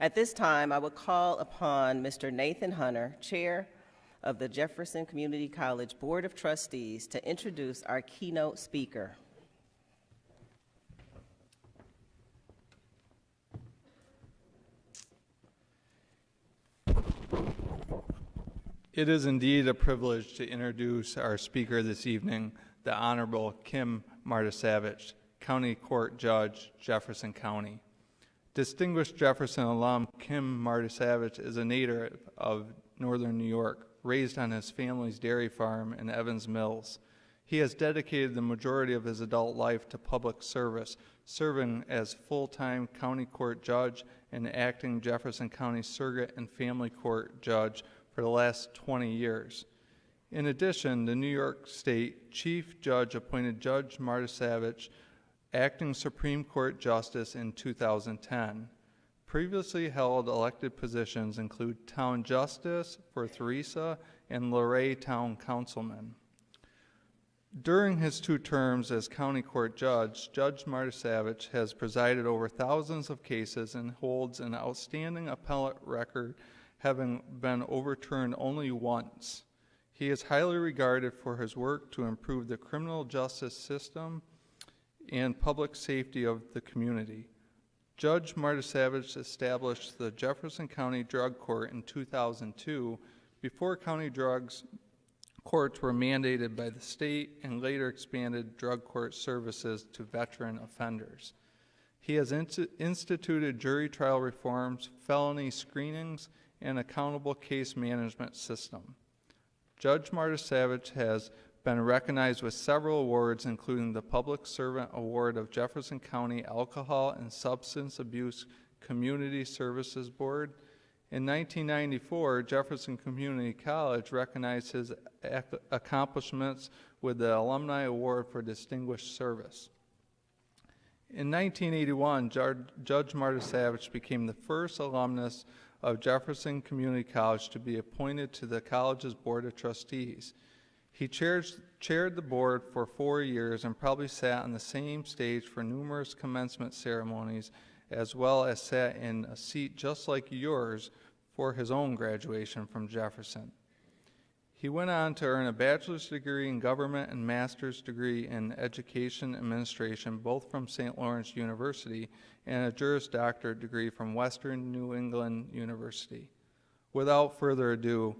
At this time, I would call upon Mr. Nathan Hunter, Chair of the Jefferson Community College Board of Trustees, to introduce our keynote speaker. It is indeed a privilege to introduce our speaker this evening, the Honorable Kim Martisavage, County Court Judge, Jefferson County. Distinguished Jefferson alum Kim Martisavage is a native of northern New York, raised on his family's dairy farm in Evans Mills. He has dedicated the majority of his adult life to public service, serving as full-time county court judge and acting Jefferson County Surrogate and Family Court Judge for the last 20 years. In addition, the New York State Chief Judge appointed Judge Martisavage acting Supreme Court Justice in 2010. Previously held elected positions include Town Justice for Theresa and Luray Town Councilman. During his 2 terms as County Court Judge, Judge Martisavage has presided over thousands of cases and holds an outstanding appellate record, having been overturned only once. He is highly regarded for his work to improve the criminal justice system and public safety of the community. Judge Martisavage established the Jefferson County Drug Court in 2002 before county drugs courts were mandated by the state and later expanded drug court services to veteran offenders. He has instituted jury trial reforms, felony screenings, and accountable case management system. Judge Martisavage has been recognized with several awards, including the Public Servant Award of Jefferson County Alcohol and Substance Abuse Community Services Board. In 1994, Jefferson Community College recognized his accomplishments with the Alumni Award for Distinguished Service. In 1981, Judge Martisavage became the first alumnus of Jefferson Community College to be appointed to the college's Board of Trustees. He chaired the board for 4 years and probably sat on the same stage for numerous commencement ceremonies, as well as sat in a seat just like yours for his own graduation from Jefferson. He went on to earn a bachelor's degree in government and master's degree in education administration, both from St. Lawrence University, and a Juris Doctorate degree from Western New England University. Without further ado,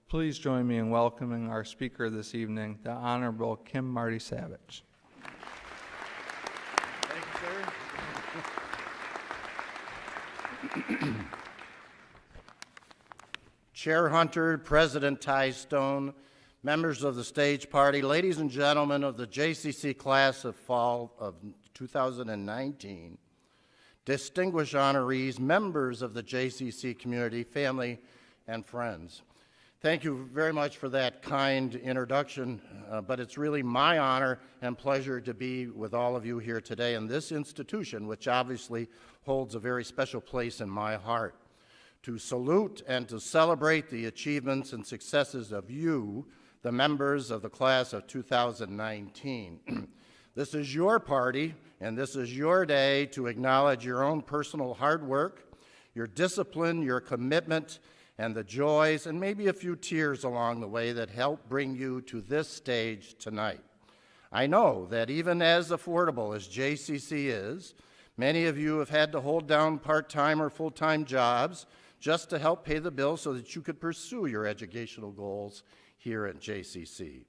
please join me in welcoming our speaker this evening, the Honorable Kim Martisavage. Thank you, sir. Chair Hunter, President Ty Stone, members of the stage party, ladies and gentlemen of the JCC class of fall of 2019, distinguished honorees, members of the JCC community, family, and friends. Thank you very much for that kind introduction, but it's really my honor and pleasure to be with all of you here today in this institution, which obviously holds a very special place in my heart, to salute and to celebrate the achievements and successes of you, the members of the class of 2019. This is your party, and this is your day to acknowledge your own personal hard work, your discipline, your commitment, and the joys and maybe a few tears along the way that helped bring you to this stage tonight. I know that even as affordable as JCC is, many of you have had to hold down part-time or full-time jobs just to help pay the bills so that you could pursue your educational goals here at JCC.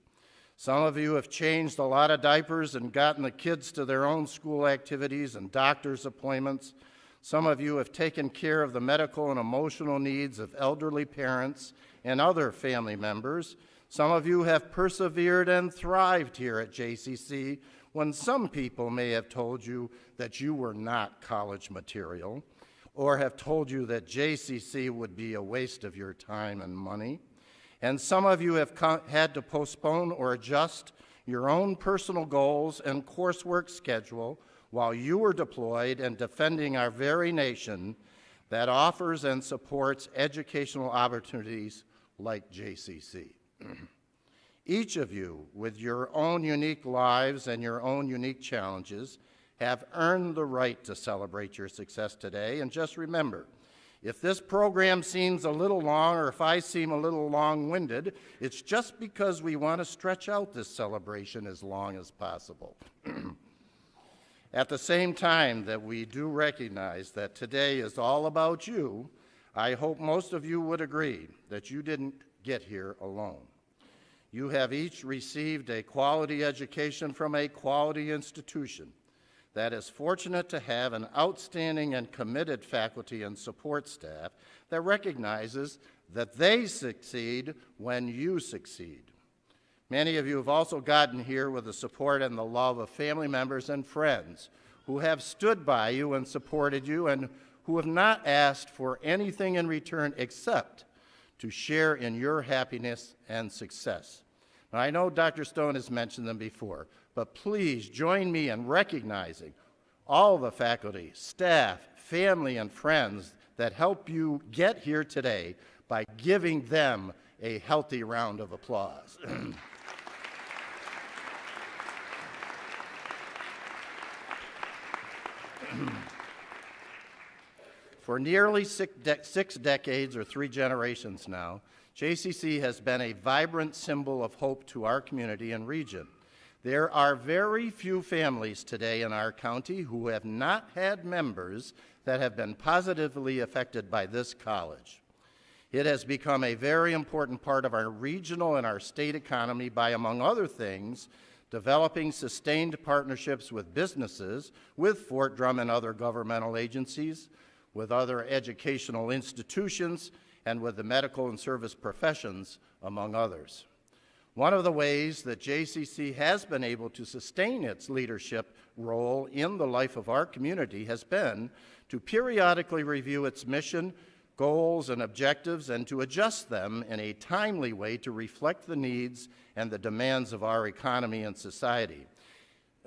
Some of you have changed a lot of diapers and gotten the kids to their own school activities and doctor's appointments. Some of you have taken care of the medical and emotional needs of elderly parents and other family members. Some of you have persevered and thrived here at JCC when some people may have told you that you were not college material, or have told you that JCC would be a waste of your time and money. And some of you have had to postpone or adjust your own personal goals and coursework schedule while you were deployed and defending our very nation that offers and supports educational opportunities like JCC. Each of you, with your own unique lives and your own unique challenges, have earned the right to celebrate your success today. And just remember, If this program seems a little long, or if I seem a little long-winded, it's just because we want to stretch out this celebration as long as possible. At the same time that we do recognize that today is all about you, I hope most of you would agree that you didn't get here alone. You have each received a quality education from a quality institution that is fortunate to have an outstanding and committed faculty and support staff that recognizes that they succeed when you succeed. Many of you have also gotten here with the support and the love of family members and friends who have stood by you and supported you and who have not asked for anything in return except to share in your happiness and success. Now, I know Dr. Stone has mentioned them before, but please join me in recognizing all the faculty, staff, family, and friends that help you get here today by giving them a healthy round of applause. For nearly six decades or 3 generations now, JCC has been a vibrant symbol of hope to our community and region. There are very few families today in our county who have not had members that have been positively affected by this college. It has become a very important part of our regional and our state economy by, among other things, developing sustained partnerships with businesses, with Fort Drum and other governmental agencies, with other educational institutions, and with the medical and service professions, among others. One of the ways that JCC has been able to sustain its leadership role in the life of our community has been to periodically review its mission, goals, and objectives, and to adjust them in a timely way to reflect the needs and the demands of our economy and society.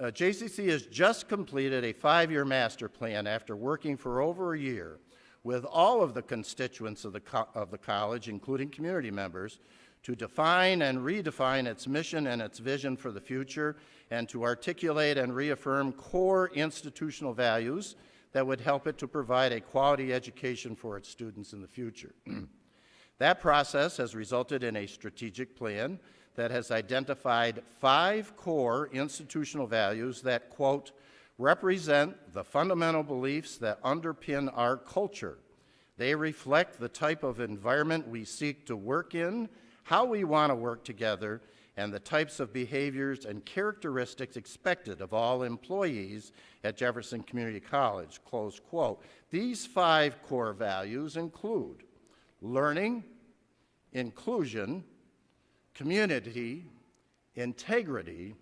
JCC has just completed a 5-year master plan after working for over a year with all of the constituents of the college, including community members, to define and redefine its mission and its vision for the future, and to articulate and reaffirm core institutional values that would help it to provide a quality education for its students in the future. That process has resulted in a strategic plan that has identified 5 core institutional values that, quote, represent the fundamental beliefs that underpin our culture. They reflect the type of environment we seek to work in, how we want to work together, and the types of behaviors and characteristics expected of all employees at Jefferson Community College, close quote. These 5 core values include learning, inclusion, community, integrity,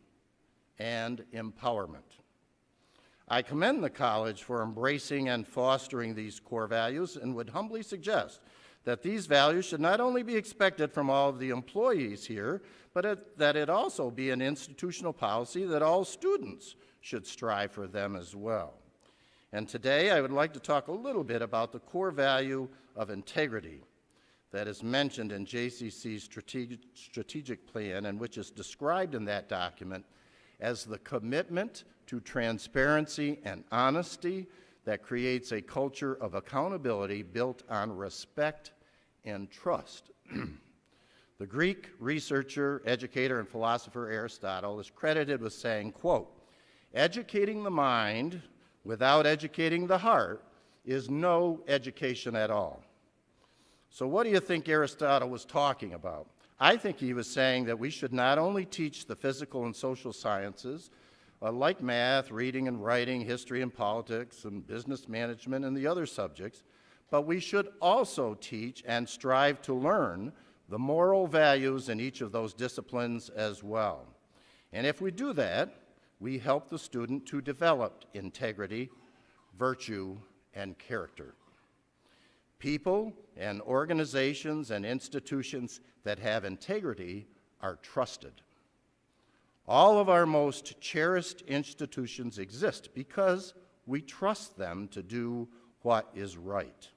and empowerment. I commend the college for embracing and fostering these core values and would humbly suggest that these values should not only be expected from all of the employees here, but that it also be an institutional policy that all students should strive for them as well. And today I would like to talk a little bit about the core value of integrity that is mentioned in JCC's strategic plan, and which is described in that document as the commitment to transparency and honesty that creates a culture of accountability built on respect and trust. The Greek researcher, educator, and philosopher Aristotle is credited with saying, quote, educating the mind without educating the heart is no education at all. So what do you think Aristotle was talking about? I think he was saying that we should not only teach the physical and social sciences, like math, reading and writing, history and politics, and business management and the other subjects, but we should also teach and strive to learn the moral values in each of those disciplines as well. And if we do that, we help the student to develop integrity, virtue, and character. People and organizations and institutions that have integrity are trusted. All of our most cherished institutions exist because we trust them to do what is right.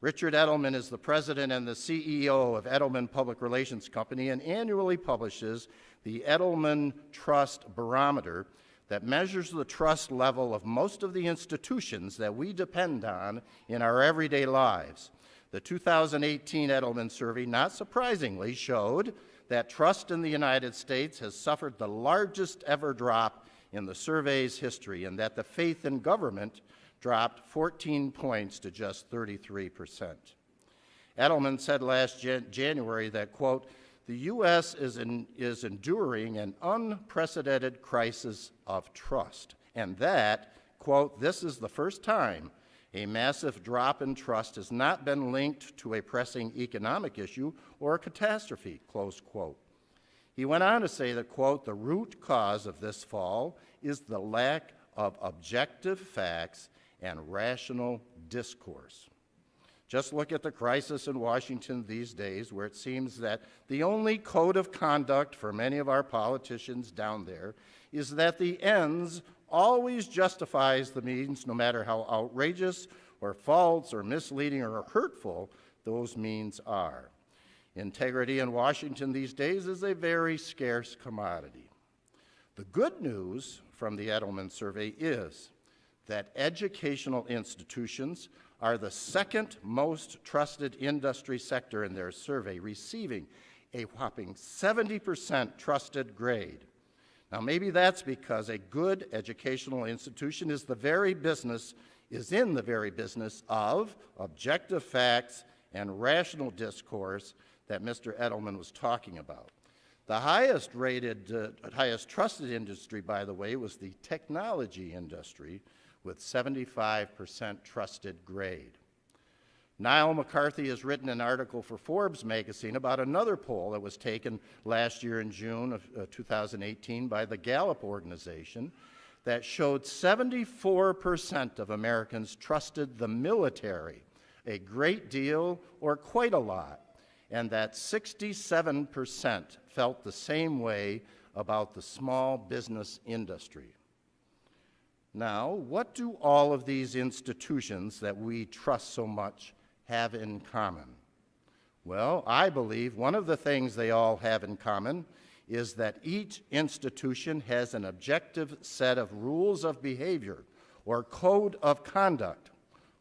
Richard Edelman is the president and the CEO of Edelman Public Relations Company and annually publishes the Edelman Trust Barometer that measures the trust level of most of the institutions that we depend on in our everyday lives. The 2018 Edelman survey, not surprisingly, showed that trust in the United States has suffered the largest ever drop in the survey's history, and that the faith in government dropped 14 points to just 33%. Edelman said last January that, quote, "The U.S. is enduring an unprecedented crisis of trust," and that, quote, "this is the first time a massive drop in trust has not been linked to a pressing economic issue or a catastrophe," close quote. He went on to say that, quote, "the root cause of this fall is the lack of objective facts and rational discourse." Just look at the crisis in Washington these days, where it seems that the only code of conduct for many of our politicians down there is that the ends always justifies the means, no matter how outrageous or false or misleading or hurtful those means are. Integrity in Washington these days is a very scarce commodity. The good news from the Edelman survey is that educational institutions are the second most trusted industry sector in their survey, receiving a whopping 70% trusted grade. Now, maybe that's because a good educational institution is in the very business of objective facts and rational discourse that Mr. Edelman was talking about. The highest trusted industry, by the way, was the technology industry, with 75% trusted grade. Niall McCarthy has written an article for Forbes magazine about another poll that was taken last year in June of 2018 by the Gallup organization that showed 74% of Americans trusted the military a great deal or quite a lot, and that 67% felt the same way about the small business industry. Now, what do all of these institutions that we trust so much have in common? Well, I believe one of the things they all have in common is that each institution has an objective set of rules of behavior or code of conduct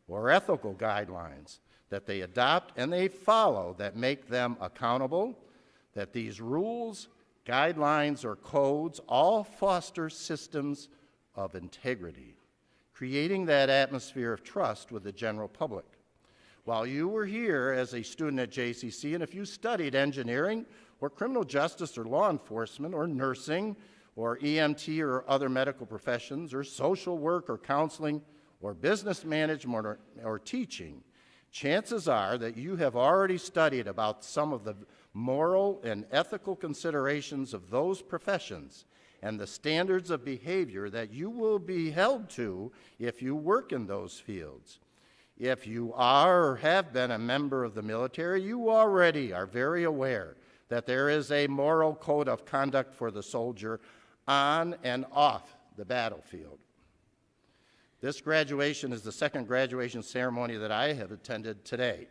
or ethical guidelines that they adopt and they follow that make them accountable, that these rules, guidelines, or codes all foster systems of integrity, creating that atmosphere of trust with the general public. While you were here as a student at JCC, and if you studied engineering or criminal justice or law enforcement or nursing or EMT or other medical professions or social work or counseling or business management or teaching, chances are that you have already studied about some of the moral and ethical considerations of those professions and the standards of behavior that you will be held to if you work in those fields. If you are or have been a member of the military, you already are very aware that there is a moral code of conduct for the soldier on and off the battlefield. This graduation is the second graduation ceremony that I have attended today.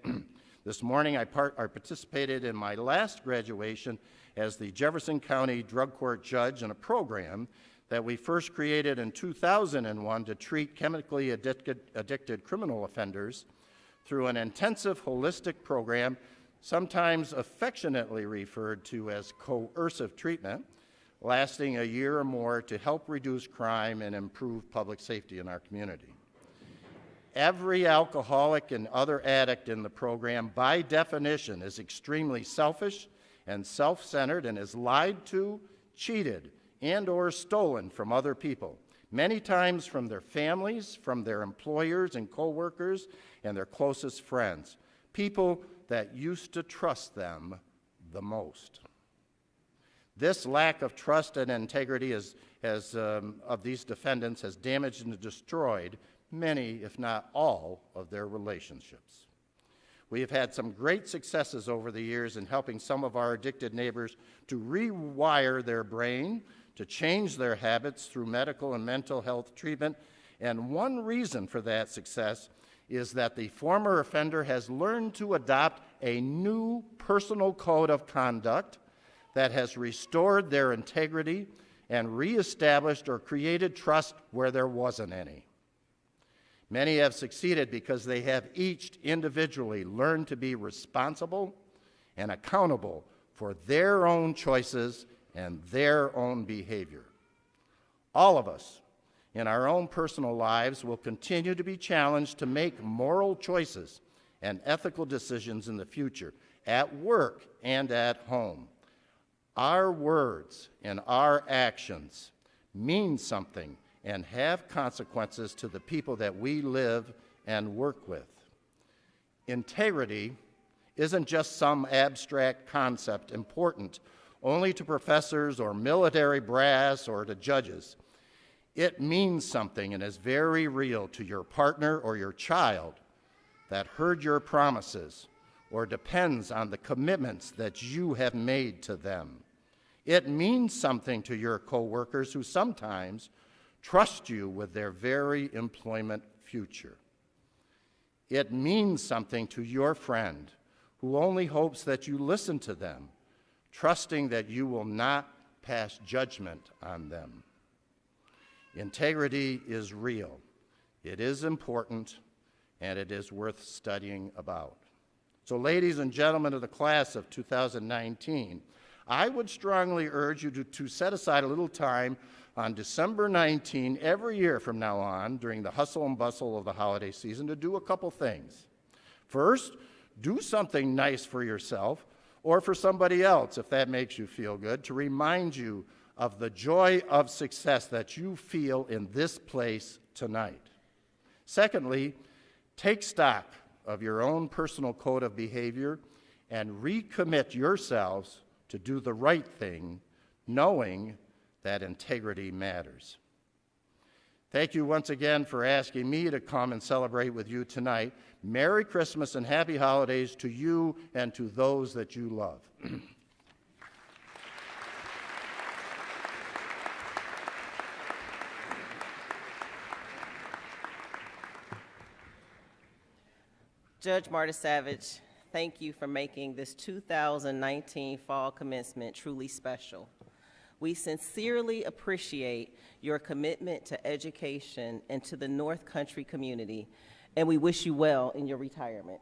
This morning I participated in my last graduation as the Jefferson County Drug Court judge in a program that we first created in 2001 to treat chemically addicted criminal offenders through an intensive holistic program, sometimes affectionately referred to as coercive treatment, lasting a year or more to help reduce crime and improve public safety in our community. Every alcoholic and other addict in the program, by definition, is extremely selfish and self-centered and is lied to, cheated, and or stolen from other people, many times from their families, from their employers and co-workers, and their closest friends, people that used to trust them the most. This lack of trust and integrity of these defendants has damaged and destroyed many, if not all, of their relationships. We have had some great successes over the years in helping some of our addicted neighbors to rewire their brain, to change their habits through medical and mental health treatment, and one reason for that success is that the former offender has learned to adopt a new personal code of conduct that has restored their integrity and reestablished or created trust where there wasn't any. Many have succeeded because they have each individually learned to be responsible and accountable for their own choices and their own behavior. All of us, in our own personal lives, will continue to be challenged to make moral choices and ethical decisions in the future, at work and at home. Our words and our actions mean something and have consequences to the people that we live and work with. Integrity isn't just some abstract concept important only to professors or military brass or to judges. It means something and is very real to your partner or your child that heard your promises or depends on the commitments that you have made to them. It means something to your coworkers who sometimes trust you with their very employment future. It means something to your friend who only hopes that you listen to them, trusting that you will not pass judgment on them. Integrity is real, it is important, and it is worth studying about. So, ladies and gentlemen of the class of 2019, I would strongly urge you to set aside a little time on December 19 every year from now on during the hustle and bustle of the holiday season to do a couple things. First, do something nice for yourself or for somebody else, if that makes you feel good, to remind you of the joy of success that you feel in this place tonight. Secondly, take stock of your own personal code of behavior and recommit yourselves to do the right thing, knowing that integrity matters. Thank you once again for asking me to come and celebrate with you tonight. Merry Christmas and Happy Holidays to you and to those that you love. Judge Marta-Savage, thank you for making this 2019 fall commencement truly special. We sincerely appreciate your commitment to education and to the North Country community, and we wish you well in your retirement.